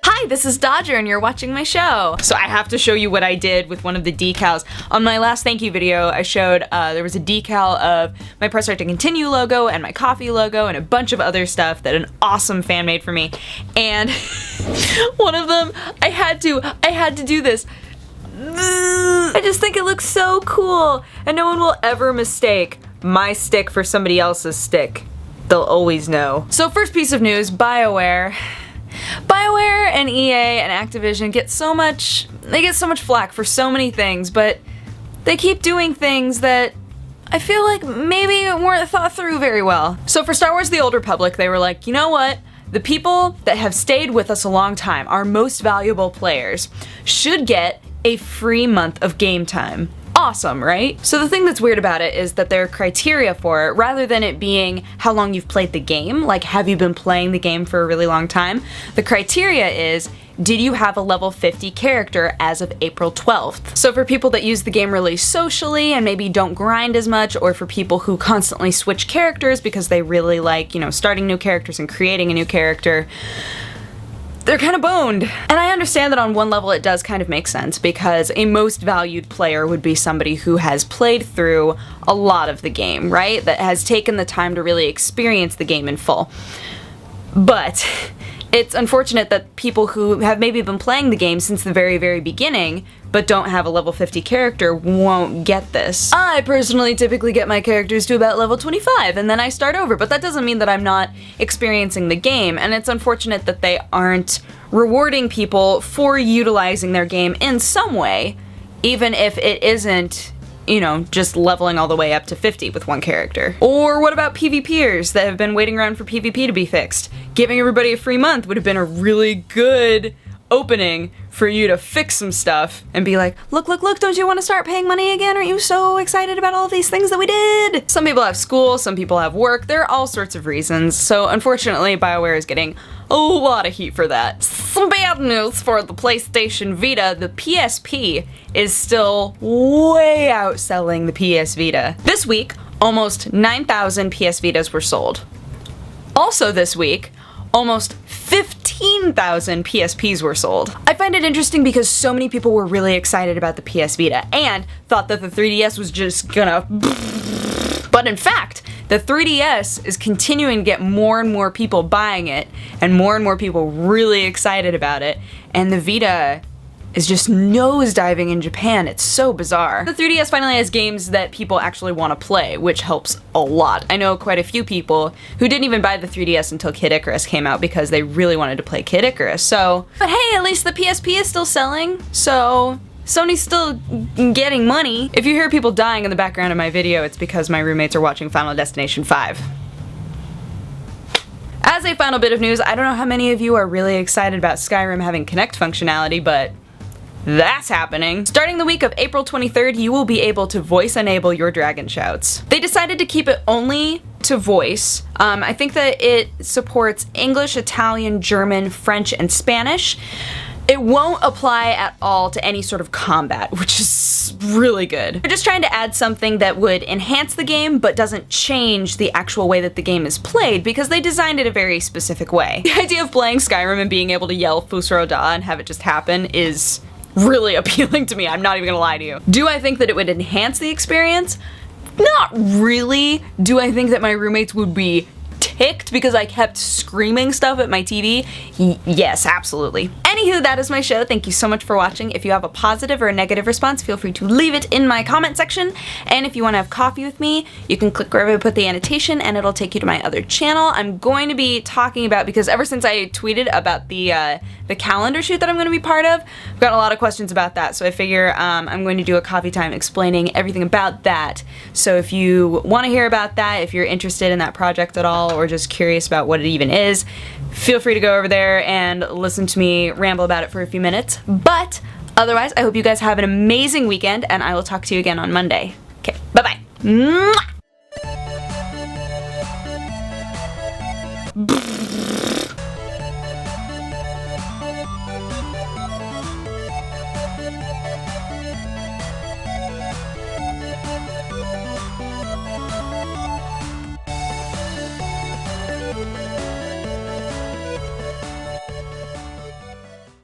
Hi, this is Dodger and you're watching my show. So I have to show you what I did with one of the decals. On my last thank you video, I showed there was a decal of my Press Start to Continue logo and my coffee logo and a bunch of other stuff that an awesome fan made for me. And one of them, I had to do this. I just think it looks so cool, and no one will ever mistake my stick for somebody else's stick. They'll always know. So first piece of news, BioWare and EA and Activision get so much flack for so many things, but they keep doing things that I feel like maybe weren't thought through very well. So for Star Wars The Old Republic, they were like, you know what? The people that have stayed with us a long time, our most valuable players, should get a free month of game time. Awesome, right? So the thing that's weird about it is that their criteria for it, rather than it being how long you've played the game, like have you been playing the game for a really long time, the criteria is, did you have a level 50 character as of April 12th? So for people that use the game really socially and maybe don't grind as much, or for people who constantly switch characters because they really like, you know, starting new characters and creating a new character, they're kind of boned. And I understand that on one level it does kind of make sense, because a most valued player would be somebody who has played through a lot of the game, right? That has taken the time to really experience the game in full. But it's unfortunate that people who have maybe been playing the game since the very, very beginning, but don't have a level 50 character, won't get this. I personally typically get my characters to about level 25 and then I start over, but that doesn't mean that I'm not experiencing the game, and it's unfortunate that they aren't rewarding people for utilizing their game in some way, even if it isn't, you know, just leveling all the way up to 50 with one character. Or what about PvPers that have been waiting around for PvP to be fixed? Giving everybody a free month would have been a really good opening for you to fix some stuff and be like, look, don't you want to start paying money again? Aren't you so excited about all these things that we did? Some people have school, some people have work, there are all sorts of reasons, so unfortunately BioWare is getting a lot of heat for that. Some bad news for the PlayStation Vita, the PSP is still way outselling the PS Vita. This week, almost 9,000 PS Vitas were sold. Also this week, almost 15,000 PSPs were sold. I find it interesting because so many people were really excited about the PS Vita and thought that the 3DS was just gonna but in fact, the 3DS is continuing to get more and more people buying it and more people really excited about it, and the Vita is just nosediving in Japan. It's so bizarre. The 3DS finally has games that people actually want to play, which helps a lot. I know quite a few people who didn't even buy the 3DS until Kid Icarus came out because they really wanted to play Kid Icarus, so. But hey, at least the PSP is still selling, so Sony's still getting money. If you hear people dying in the background of my video, it's because my roommates are watching Final Destination 5. As a final bit of news, I don't know how many of you are really excited about Skyrim having Connect functionality, but that's happening. Starting the week of April 23rd, you will be able to voice enable your dragon shouts. They decided to keep it only to voice. I think that it supports English, Italian, German, French, and Spanish. It won't apply at all to any sort of combat, which is really good. They're just trying to add something that would enhance the game, but doesn't change the actual way that the game is played, because they designed it a very specific way. The idea of playing Skyrim and being able to yell Fusro Da and have it just happen is really appealing to me, I'm not even gonna lie to you. Do I think that it would enhance the experience? Not really. Do I think that my roommates would be ticked because I kept screaming stuff at my TV? Yes, absolutely. Anywho, that is my show. Thank you so much for watching. If you have a positive or a negative response, feel free to leave it in my comment section. And if you want to have coffee with me, you can click wherever I put the annotation and it'll take you to my other channel. I'm going to be talking about, because ever since I tweeted about the calendar shoot that I'm going to be part of, I've got a lot of questions about that. So I figure I'm going to do a coffee time explaining everything about that. So if you want to hear about that, if you're interested in that project at all, or just curious about what it even is, feel free to go over there and listen to me ramble about it for a few minutes. But otherwise, I hope you guys have an amazing weekend, and I will talk to you again on Monday. Okay, bye-bye.